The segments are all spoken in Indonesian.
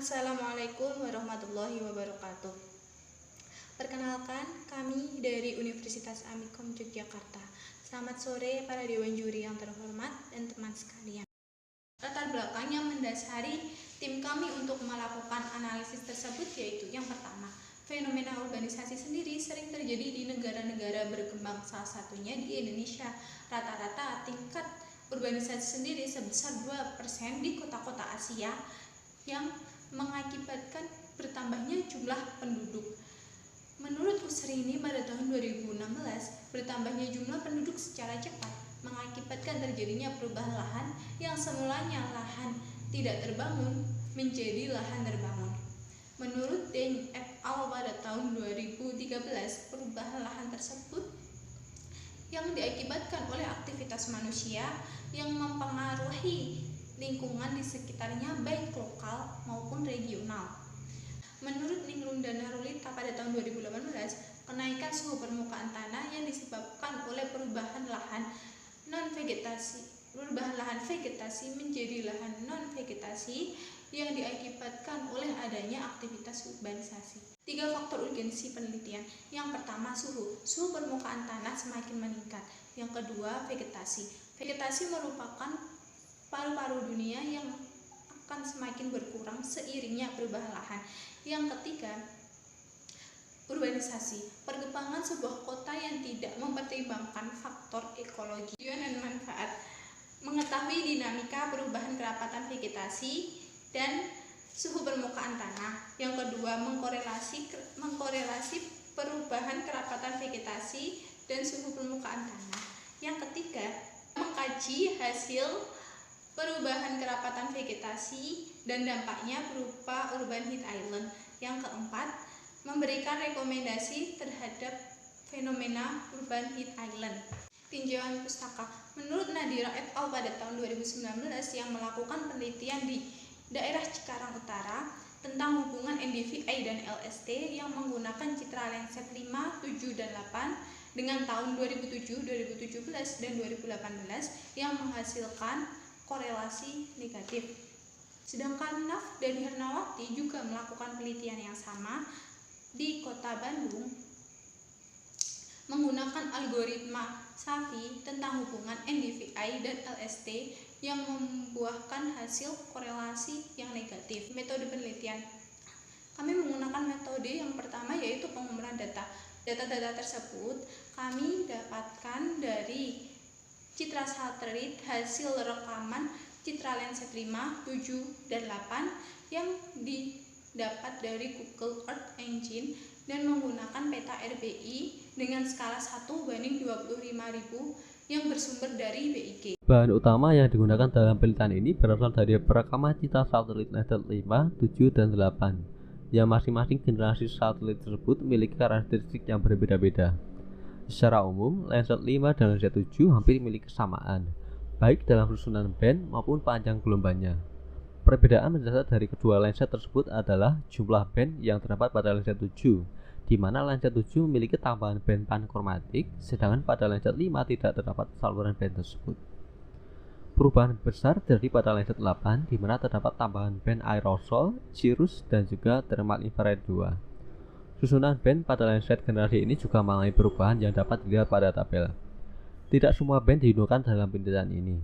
Assalamualaikum warahmatullahi wabarakatuh. Perkenalkan, kami dari Universitas Amikom Yogyakarta. Selamat sore para dewan juri yang terhormat dan teman sekalian. Latar belakang yang mendasari tim kami untuk melakukan analisis tersebut yaitu yang pertama, fenomena urbanisasi sendiri sering terjadi di negara-negara berkembang, salah satunya di Indonesia. Rata-rata tingkat urbanisasi sendiri sebesar 2% di kota-kota Asia yang mengakibatkan bertambahnya jumlah penduduk. Menurut Usrini pada tahun 2016, bertambahnya jumlah penduduk secara cepat mengakibatkan terjadinya perubahan lahan yang semulanya lahan tidak terbangun menjadi lahan terbangun. Menurut Deng et al. Pada tahun 2013, perubahan lahan tersebut yang diakibatkan oleh aktivitas manusia yang mempengaruhi lingkungan di sekitarnya baik lokal maupun regional. Menurut Ninglung dan Narulita pada tahun 2018, kenaikan suhu permukaan tanah yang disebabkan oleh perubahan lahan vegetasi menjadi lahan non vegetasi yang diakibatkan oleh adanya aktivitas urbanisasi. 3 faktor urgensi penelitian. Yang pertama, suhu permukaan tanah semakin meningkat. Yang kedua, vegetasi. Vegetasi merupakan paru-paru dunia yang akan semakin berkurang seiringnya perubahan lahan. Yang ketiga, urbanisasi. Perkembangan sebuah kota yang tidak mempertimbangkan faktor ekologi dan manfaat. Mengetahui dinamika perubahan kerapatan vegetasi dan suhu permukaan tanah. Yang kedua, mengkorelasi perubahan kerapatan vegetasi dan suhu permukaan tanah. Yang ketiga, mengkaji hasil perubahan kerapatan vegetasi dan dampaknya berupa urban heat island. Yang keempat, memberikan rekomendasi terhadap fenomena urban heat island. Tinjauan pustaka. Menurut Nadira et al. Pada tahun 2019 yang melakukan penelitian di daerah Cikarang Utara tentang hubungan NDVI dan LST yang menggunakan citra Landsat 5, 7, dan 8 dengan tahun 2007, 2017, dan 2018 yang menghasilkan korelasi negatif. Sedangkan Naf dan Hernawati juga melakukan penelitian yang sama di Kota Bandung menggunakan algoritma SAVI tentang hubungan NDVI dan LST yang membuahkan hasil korelasi yang negatif. Metode penelitian. Kami menggunakan metode yang pertama yaitu pengumpulan data. Data-data tersebut kami dapatkan dari citra satelit hasil rekaman citra Landsat 5, 7, dan 8 yang didapat dari Google Earth Engine dan menggunakan peta RBI dengan skala 1:20.000 yang bersumber dari BIG. Bahan utama yang digunakan dalam penelitian ini berasal dari perekaman citra satelit Landsat 5, 7, dan 8 yang masing-masing generasi satelit tersebut memiliki karakteristik yang berbeda-beda. Secara umum, Landsat 5 dan Landsat 7 hampir memiliki kesamaan, baik dalam susunan band maupun panjang gelombangnya. Perbedaan mendasar dari kedua Landsat tersebut adalah jumlah band yang terdapat pada Landsat 7, di mana Landsat 7 memiliki tambahan band pankromatik, sedangkan pada Landsat 5 tidak terdapat saluran band tersebut. Perubahan besar terjadi pada Landsat 8, di mana terdapat tambahan band aerosol, cirrus, dan juga thermal infrared 2. Susunan band pada Landsat generasi ini juga mengalami perubahan yang dapat dilihat pada tabel. Tidak semua band digunakan dalam penelitian ini.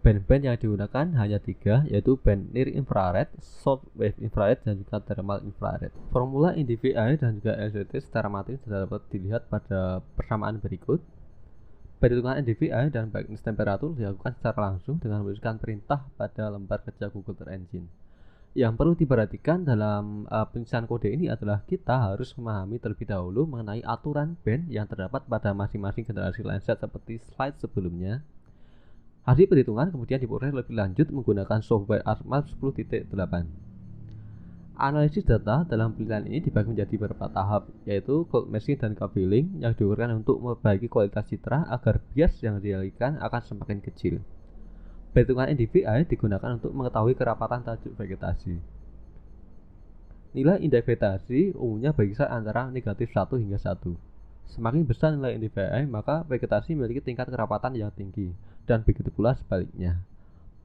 Band-band yang digunakan hanya 3, yaitu band near infrared, short wave infrared, dan juga thermal infrared. Formula NDVI dan juga LST secara matematis dapat dilihat pada persamaan berikut. Perhitungan NDVI dan brightness temperatur dilakukan secara langsung dengan menuliskan perintah pada lembar kerja Google Earth Engine. Yang perlu diperhatikan dalam penyusunan kode ini adalah kita harus memahami terlebih dahulu mengenai aturan band yang terdapat pada masing-masing generasi Landsat seperti slide sebelumnya. Hasil perhitungan kemudian diproses lebih lanjut menggunakan software ArcMap 10.8. Analisis data dalam penelitian ini dibagi menjadi beberapa tahap, yaitu cold meshing dan cabling yang digunakan untuk memperbaiki kualitas citra agar bias yang dialihkan akan semakin kecil. Perhitungan NDVI digunakan untuk mengetahui kerapatan tajuk vegetasi. Nilai indeks vegetasi umumnya berkisar antara negatif 1 hingga 1. Semakin besar nilai NDVI, maka vegetasi memiliki tingkat kerapatan yang tinggi, dan begitu pula sebaliknya.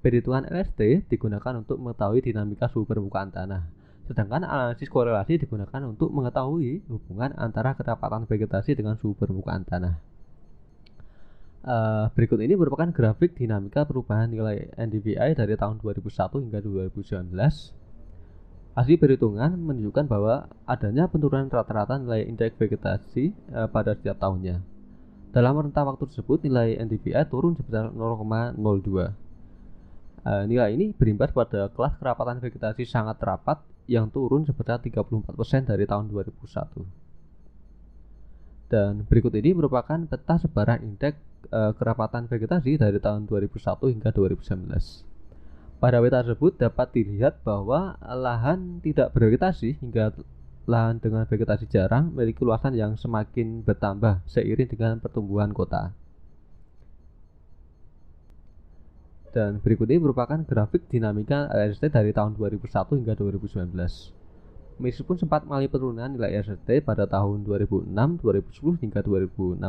Perhitungan LST digunakan untuk mengetahui dinamika suhu permukaan tanah. Sedangkan analisis korelasi digunakan untuk mengetahui hubungan antara kerapatan vegetasi dengan suhu permukaan tanah. Berikut ini merupakan grafik dinamika perubahan nilai NDVI dari tahun 2001 hingga 2019. Hasil perhitungan menunjukkan bahwa adanya penurunan rata-rata nilai indeks vegetasi pada setiap tahunnya. Dalam rentang waktu tersebut, nilai NDVI turun sebesar 0,02. Nilai ini berimbas pada kelas kerapatan vegetasi sangat rapat yang turun sebesar 34% dari tahun 2001. Dan berikut ini merupakan peta sebaran indeks kerapatan vegetasi dari tahun 2001 hingga 2019. Pada peta tersebut dapat dilihat bahwa lahan tidak bervegetasi hingga lahan dengan vegetasi jarang memiliki luasan yang semakin bertambah seiring dengan pertumbuhan kota. Dan berikut ini merupakan grafik dinamika LST dari tahun 2001 hingga 2019. Meskipun sempat mengalami penurunan nilai RST pada tahun 2006, 2010 hingga 2016,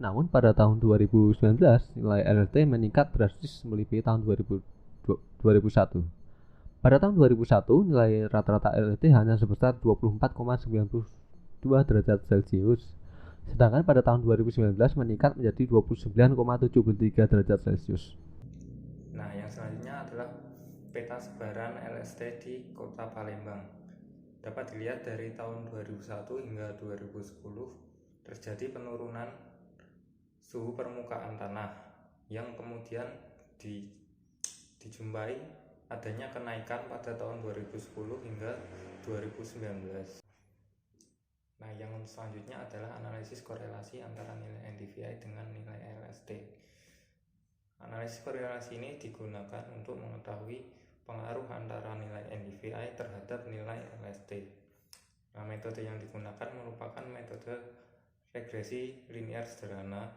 namun pada tahun 2019 nilai RST meningkat drastis melebihi tahun 2001. Pada tahun 2001 nilai rata-rata RST hanya sebesar 24,92 derajat Celcius, sedangkan pada tahun 2019 meningkat menjadi 29,73 derajat Celcius. Nah, yang selanjutnya adalah peta sebaran LST di Kota Palembang. Dapat dilihat dari tahun 2001 hingga 2010 terjadi penurunan suhu permukaan tanah yang kemudian dijumpai adanya kenaikan pada tahun 2010 hingga 2019. Nah, yang selanjutnya adalah analisis korelasi antara nilai NDVI dengan nilai LST. Analisis korelasi ini digunakan untuk mengetahui pengaruh antara nilai NDVI terhadap nilai LST. Nah, metode yang digunakan merupakan metode regresi linear sederhana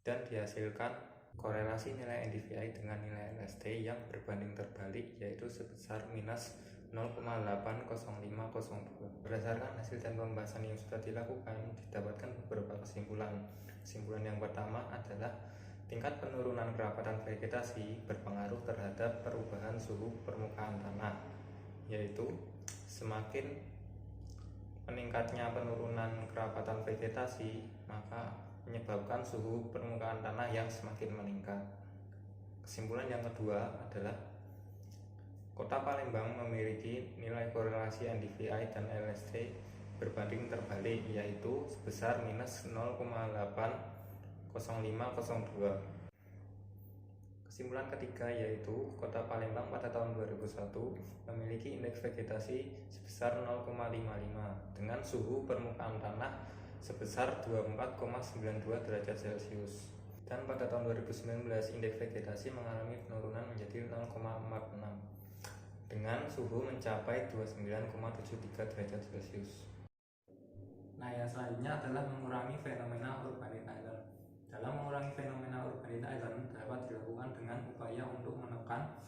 dan dihasilkan korelasi nilai NDVI dengan nilai LST yang berbanding terbalik, yaitu sebesar minus 0,80502. Berdasarkan hasil dan pembahasan yang sudah dilakukan, didapatkan beberapa kesimpulan. Kesimpulan yang pertama adalah tingkat penurunan kerapatan vegetasi berpengaruh terhadap perubahan suhu permukaan tanah, yaitu semakin meningkatnya penurunan kerapatan vegetasi maka menyebabkan suhu permukaan tanah yang semakin meningkat. Kesimpulan yang kedua adalah Kota Palembang memiliki nilai korelasi NDVI dan LST berbanding terbalik, yaitu sebesar minus 0,80502. Kesimpulan ketiga yaitu Kota Palembang pada tahun 2001 memiliki indeks vegetasi sebesar 0,55 dengan suhu permukaan tanah sebesar 24,92 derajat Celcius. Dan pada tahun 2019 indeks vegetasi mengalami penurunan menjadi 0,46 dengan suhu mencapai 29,73 derajat Celcius. Nah, yang selanjutnya adalah mengurangi fenomena urbanite island. Dalam mengurangi fenomena urbanite island dapat dilakukan dengan upaya untuk menekan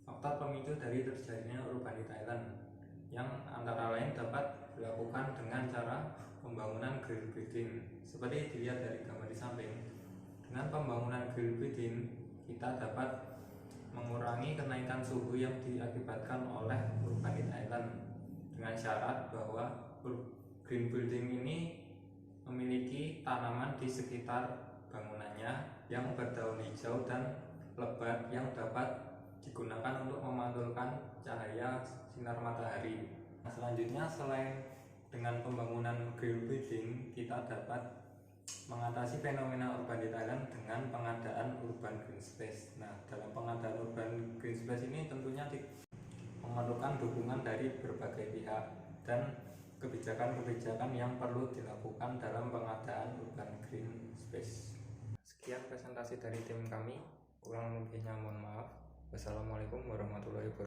faktor pemicu dari terjadinya urbanite island, yang antara lain dapat dilakukan dengan cara pembangunan green building. Seperti dilihat dari gambar di samping, dengan pembangunan green building kita dapat mengurangi kenaikan suhu yang diakibatkan oleh urbanite island dengan syarat bahwa green building ini memiliki tanaman di sekitar bangunannya yang berdaun hijau dan lebat yang dapat digunakan untuk memantulkan cahaya sinar matahari. Selanjutnya, selain dengan pembangunan green building, kita dapat mengatasi fenomena urbanite island dengan pengadaan urban green space. Nah, dalam pengadaan urban green space ini tentunya memerlukan dukungan dari berbagai pihak dan kebijakan-kebijakan yang perlu dilakukan dalam pengadaan urban green space. Sekian presentasi dari tim kami, kurang lebihnya mohon maaf. Wassalamualaikum warahmatullahi wabarakatuh.